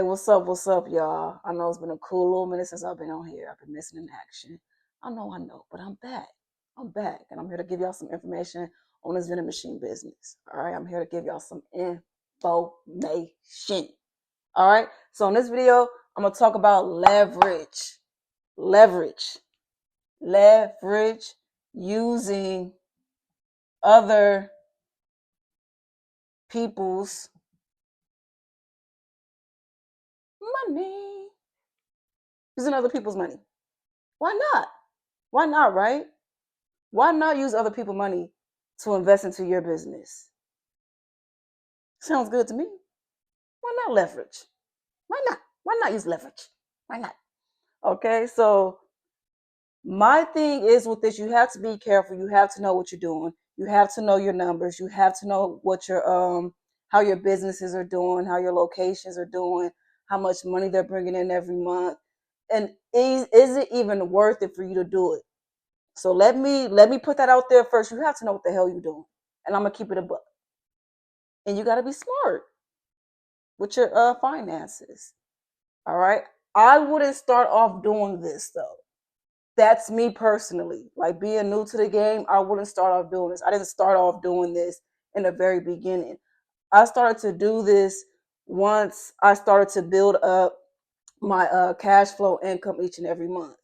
what's up, y'all? I know it's been a cool little minute since I've been on here. I've been missing in action. I know, but I'm back. I'm back, and I'm here to give y'all some information on this vending machine business. All right, I'm here to give y'all some information. All right, so in this video, I'm gonna talk about leverage, leverage, leverage using other people's money, using other people's money. Why not? Why not, right? Why not use other people's money to invest into your business? Sounds good to me. Why not leverage? Why not? Why not use leverage? Why not? Okay, so my thing is with this, you have to be careful. You have to know what you're doing. You have to know your numbers. You have to know what your how your businesses are doing, how your locations are doing, how much money they're bringing in every month, and is it even worth it for you to do it? So let me put that out there first. You have to know what the hell you're doing, and I'm gonna keep it a buck. And you got to be smart with your finances. All right. I wouldn't start off doing this though. That's me personally. Like being new to the game, I wouldn't start off doing this. I didn't start off doing this in the very beginning. I started to do this once I started to build up my cash flow income each and every month.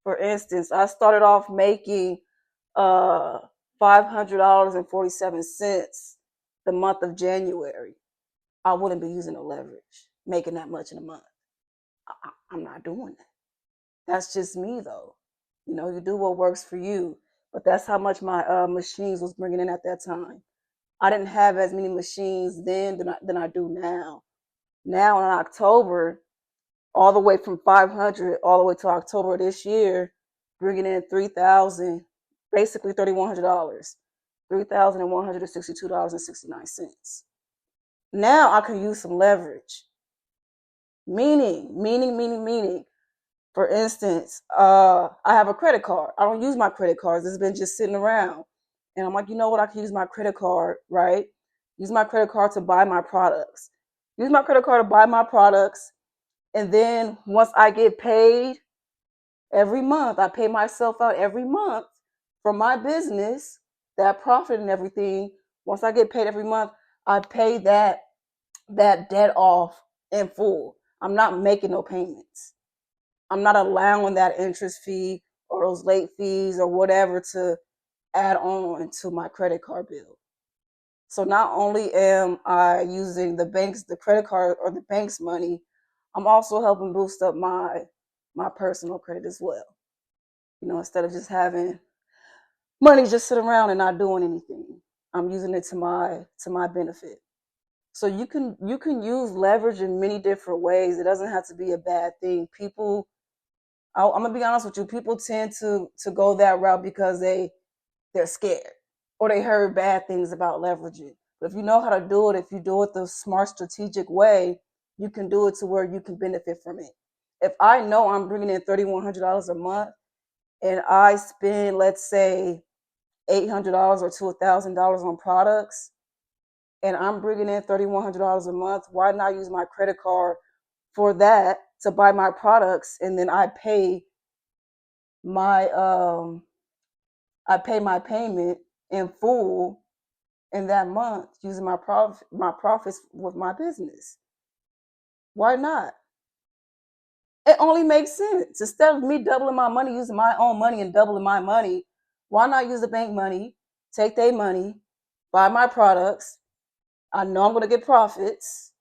For instance, I started off making uh, $500.47 the month of January. I wouldn't be using no leverage, making that much in a month. I'm not doing that. That's just me, though. You know, you do what works for you. But that's how much my machines was bringing in at that time. I didn't have as many machines then than I do now. Now in October, all the way from 500 all the way to October this year, bringing in 3,000, basically $3,100, $3,162.69. Now I can use some leverage. Meaning. For instance, I have a credit card. I don't use my credit cards. It's been just sitting around. And I'm like, you know what? I can use my credit card, right? Use my credit card to buy my products. Use my credit card to buy my products. And then once I get paid every month, I pay myself out every month for my business, that profit and everything. Once I get paid every month, I pay that debt off in full. I'm not making no payments. I'm not allowing that interest fee or those late fees or whatever to add on to my credit card bill. So not only am I using the credit card or the bank's money, I'm also helping boost up my personal credit as well. You know, instead of just having money just sit around and not doing anything, I'm using it to my benefit. So you can use leverage in many different ways. It doesn't have to be a bad thing. I'm gonna be honest with you. People tend to go that route because they're scared or they heard bad things about leveraging. But if you know how to do it, if you do it the smart, strategic way, you can do it to where you can benefit from it. If I know I'm bringing in $3,100 a month and I spend, let's say, $800 or to $1,000 on products, and I'm bringing in $3,100 a month, why not use my credit card for that to buy my products, and then my I pay my payment in full in that month using my profits with my business. Why not? It only makes sense. Instead of me doubling my money, using my own money and doubling my money, why not use the bank money, take their money, buy my products? I know I'm going to get profits,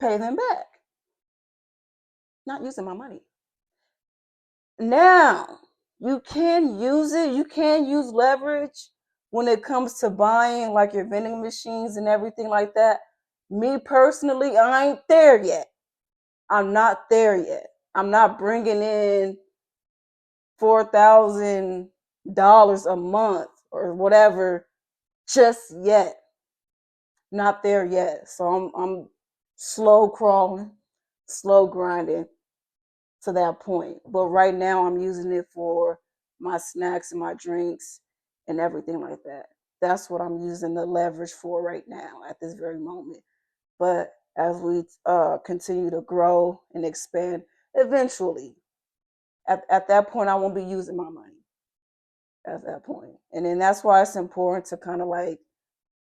pay them back. Not using my money. Now, you can use it. You can use leverage when it comes to buying like your vending machines and everything like that. Me personally, I ain't there yet. I'm not there yet. I'm not bringing in $4,000 a month or whatever just yet. Not there yet. So I'm slow crawling, slow grinding to that point. But right now I'm using it for my snacks and my drinks and everything like that. That's what I'm using the leverage for right now at this very moment. But as we continue to grow and expand. Eventually, at that point, I won't be using my money at that point. And then that's why it's important to kind of like,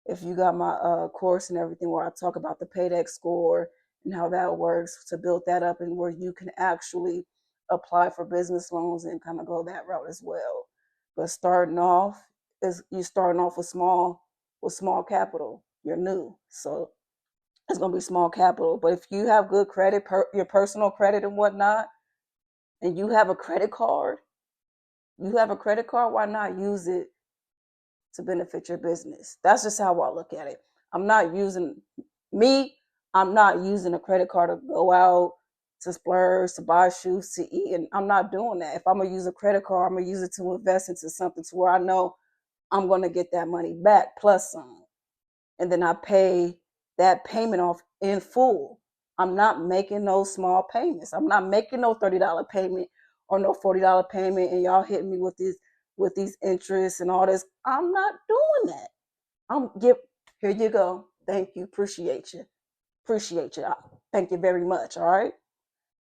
if you got my course and everything where I talk about the paydex score and how that works to build that up, and where you can actually apply for business loans and kind of go that route as well. But starting off is you starting off with small capital. You're new, so it's gonna be small capital. But if you have good credit, your personal credit and whatnot, and you have a credit card, why not use it to benefit your business? That's just how I look at it. I'm not using me. I'm not using a credit card to go out, to splurge, to buy shoes, to eat, and I'm not doing that. If I'm gonna use a credit card, I'm gonna use it to invest into something to where I know I'm gonna get that money back plus some, and then I pay that payment off in full. I'm not making those small payments. I'm not making no $30 payment or no $40 payment, and y'all hitting me with these interests and all this. I'm not doing that. Here you go. Thank you. Appreciate you. Appreciate you. Thank you very much. All right.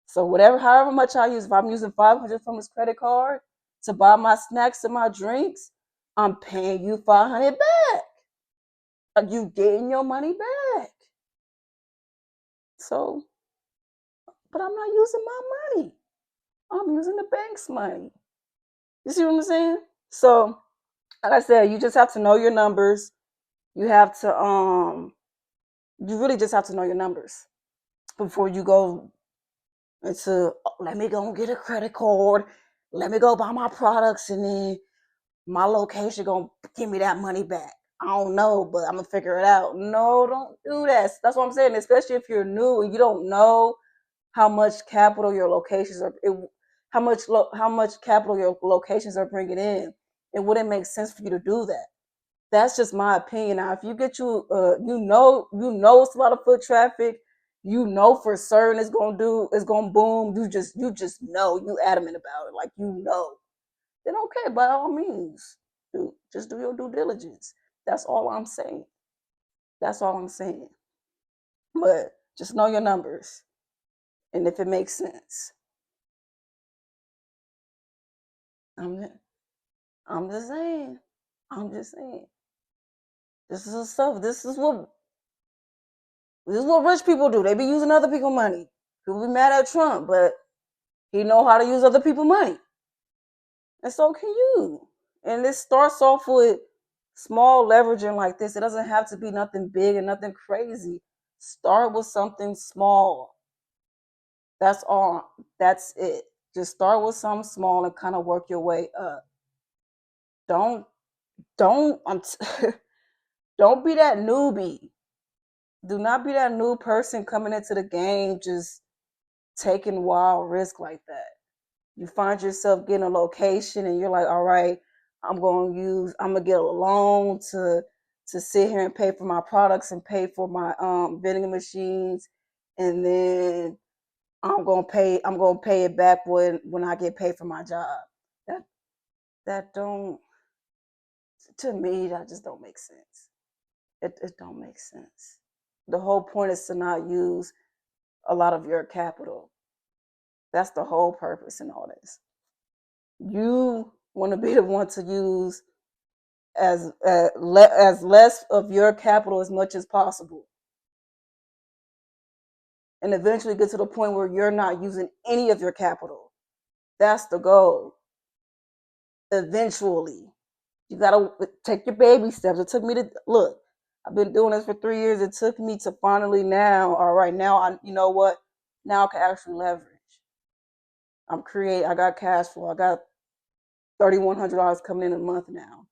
So however much I use, if I'm using 500 from this credit card to buy my snacks and my drinks, I'm paying you 500 back. Are you getting your money back? So, but I'm not using my money. I'm using the bank's money. You see what I'm saying? So, like I said, you just have to know your numbers. You have to you really just have to know your numbers before you go into, let me go and get a credit card, let me go buy my products, and then my location gonna give me that money back. I don't know, but I'm gonna figure it out. No, don't do that. That's what I'm saying. Especially if you're new and you don't know how much capital your locations are, how much capital your locations are bringing in. It wouldn't make sense for you to do that. That's just my opinion. Now, if you get you know it's a lot of foot traffic, you know for certain it's gonna boom. You just know, you adamant about it, like you know. Then okay, by all means, just do your due diligence. That's all I'm saying. That's all I'm saying. But just know your numbers, and if it makes sense. I'm I'm just saying. I'm just saying. This is the stuff. This is what rich people do. They be using other people's money. People be mad at Trump, but he know how to use other people's money. And so can you. And this starts off with small leveraging like this. It doesn't have to be nothing big and nothing crazy. Start with something small. That's all. That's it. Just start with something small and kind of work your way up. Don't don't don't be that newbie. Do not be that new person coming into the game just taking wild risk like that. You find yourself getting a location and you're like, all right, I'm gonna get a loan to sit here and pay for my products and pay for my vending machines, and then I'm gonna pay it back when I get paid for my job. That that don't to me that just don't make sense. It don't make sense. The whole point is to not use a lot of your capital. That's the whole purpose in all this. You want to be the one to use as less of your capital as much as possible, and eventually get to the point where you're not using any of your capital. That's the goal. Eventually, you gotta take your baby steps. It took me to look. I've been doing this for 3 years. It took me to finally now. All right, now you know what? Now I can actually leverage. I got cash flow. I got $3,100 coming in a month now.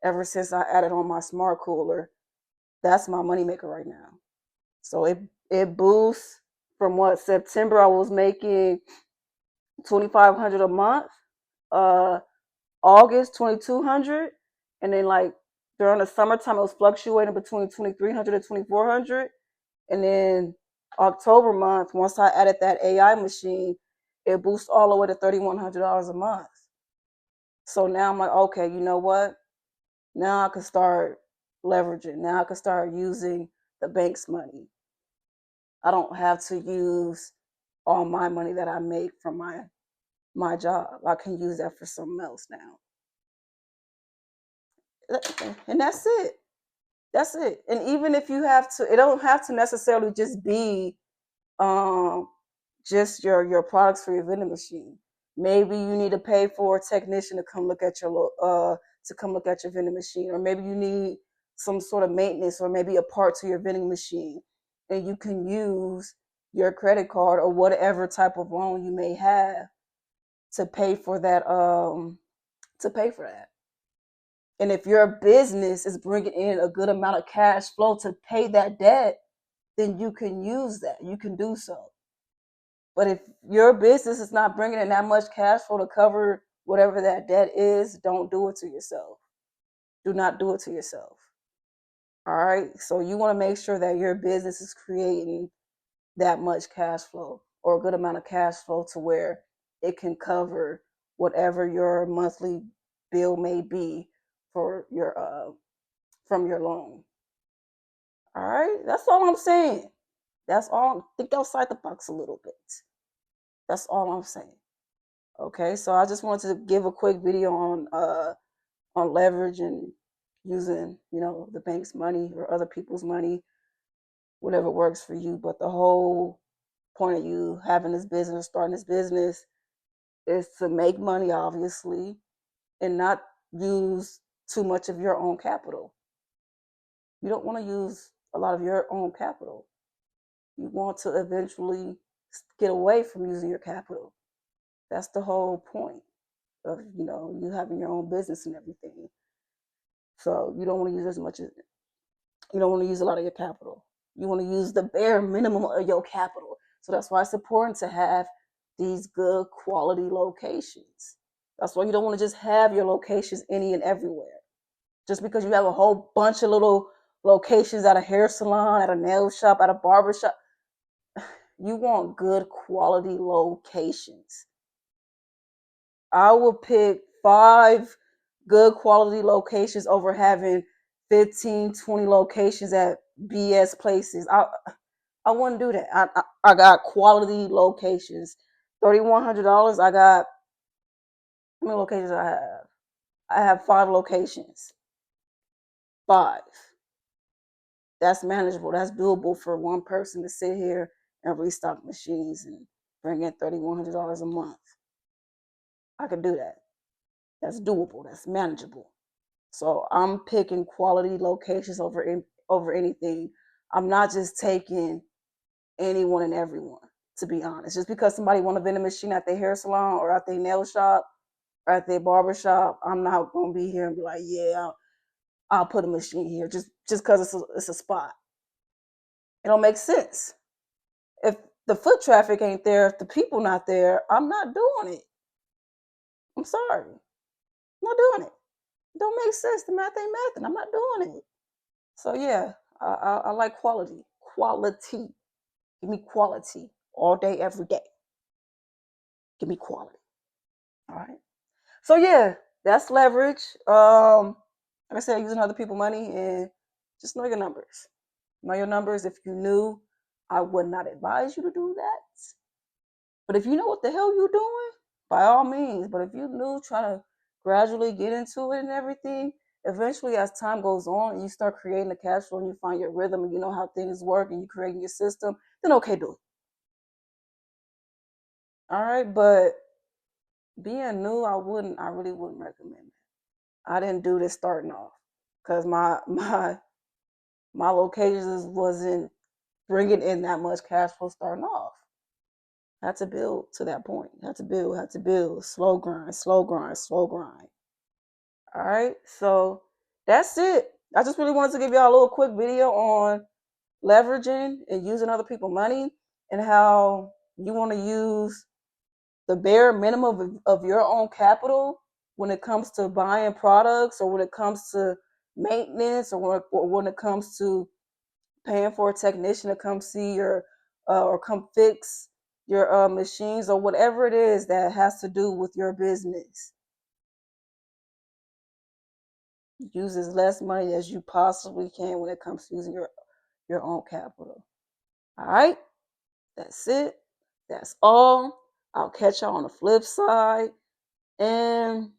Ever since I added on my smart cooler, that's my moneymaker right now. So it boosts from what September I was making 2,500 a month, August 2,200, and then like during the summertime it was fluctuating between 2,300 and 2,400, and then October month once I added that AI machine, it boosts all the way to $3,100 a month. So now I'm like, okay, you know what? Now I can start leveraging. Now I can start using the bank's money. I don't have to use all my money that I make from my job. I can use that for something else now. And that's it. That's it. And even if you have to, it don't have to necessarily just be um just your products for your vending machine. Maybe you need to pay for a technician to come look at your vending machine, or maybe you need some sort of maintenance, or maybe a part to your vending machine, and you can use your credit card or whatever type of loan you may have to pay for that. To pay for that. And if your business is bringing in a good amount of cash flow to pay that debt, then you can use that. You can do so. But if your business is not bringing in that much cash flow to cover whatever that debt is, don't do it to yourself. Do not do it to yourself. All right. So you want to make sure that your business is creating that much cash flow, or a good amount of cash flow, to where it can cover whatever your monthly bill may be for your from your loan. All right. That's all I'm saying. That's all. Think outside the box a little bit. That's all I'm saying. Okay, so I just wanted to give a quick video on leverage and using, the bank's money or other people's money, whatever works for you. But the whole point of you having this business, starting this business, is to make money, obviously, and not use too much of your own capital. You don't want to use a lot of your own capital. You want to eventually get away from using your capital. That's the whole point of, you having your own business and everything. So you don't want to use as much as you don't want to use a lot of your capital. You want to use the bare minimum of your capital. So that's why it's important to have these good quality locations. That's why you don't want to just have your locations any and everywhere. Just because you have a whole bunch of little locations at a hair salon, at a nail shop, at a barber shop, you want good quality locations. I will pick 5 good quality locations over having 15, 20 locations at BS places. I wouldn't do that. I got quality locations. $3,100. I got, how many locations I have? I have 5 locations. 5. That's manageable. That's doable for one person to sit here and restock machines and bring in $3,100 a month. I could do that. That's doable. That's manageable. So I'm picking quality locations over anything. I'm not just taking anyone and everyone, to be honest. Just because somebody want to vend a machine at their hair salon or at their nail shop or at their barber shop, I'm not gonna be here and be like, yeah, I'll put a machine here just because it's a spot. It don't make sense. If the foot traffic ain't there, if the people not there, I'm not doing it. I'm sorry, I'm not doing it. It don't make sense. The math ain't math, and I'm not doing it. So yeah, I like quality. Quality. Give me quality all day, every day. Give me quality. All right. So yeah, that's leverage. Like I said, using other people's money, and just know your numbers. Know your numbers. If you knew, I would not advise you to do that. But if you know what the hell you're doing, by all means. But if you knew, trying to gradually get into it and everything, eventually as time goes on and you start creating the cash flow and you find your rhythm and you know how things work and you're creating your system, then okay, do it. All right, but being new, I really wouldn't recommend it. I didn't do this starting off because my locations wasn't bringing in that much cash flow starting off. Had to build to that point. Had to build. Slow grind, slow grind, slow grind. All right, so that's it. I just really wanted to give y'all a little quick video on leveraging and using other people's money, and how you want to use the bare minimum of your own capital when it comes to buying products, or when it comes to maintenance, or when it comes to paying for a technician to come see your or come fix your machines, or whatever it is that has to do with your business. Use as less money as you possibly can when it comes to using your own capital. All right. That's it. That's all. I'll catch y'all on the flip side. And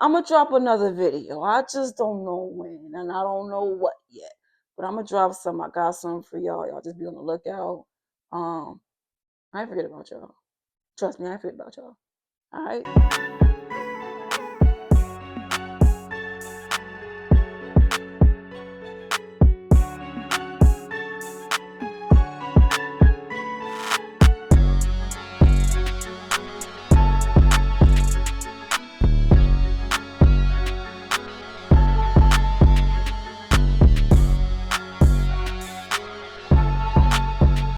I'm going to drop another video. I just don't know when, and I don't know what yet. But I'm going to drop some. I got some for y'all. Y'all just be on the lookout. I ain't forget about y'all. Trust me, I ain't forget about y'all. All right?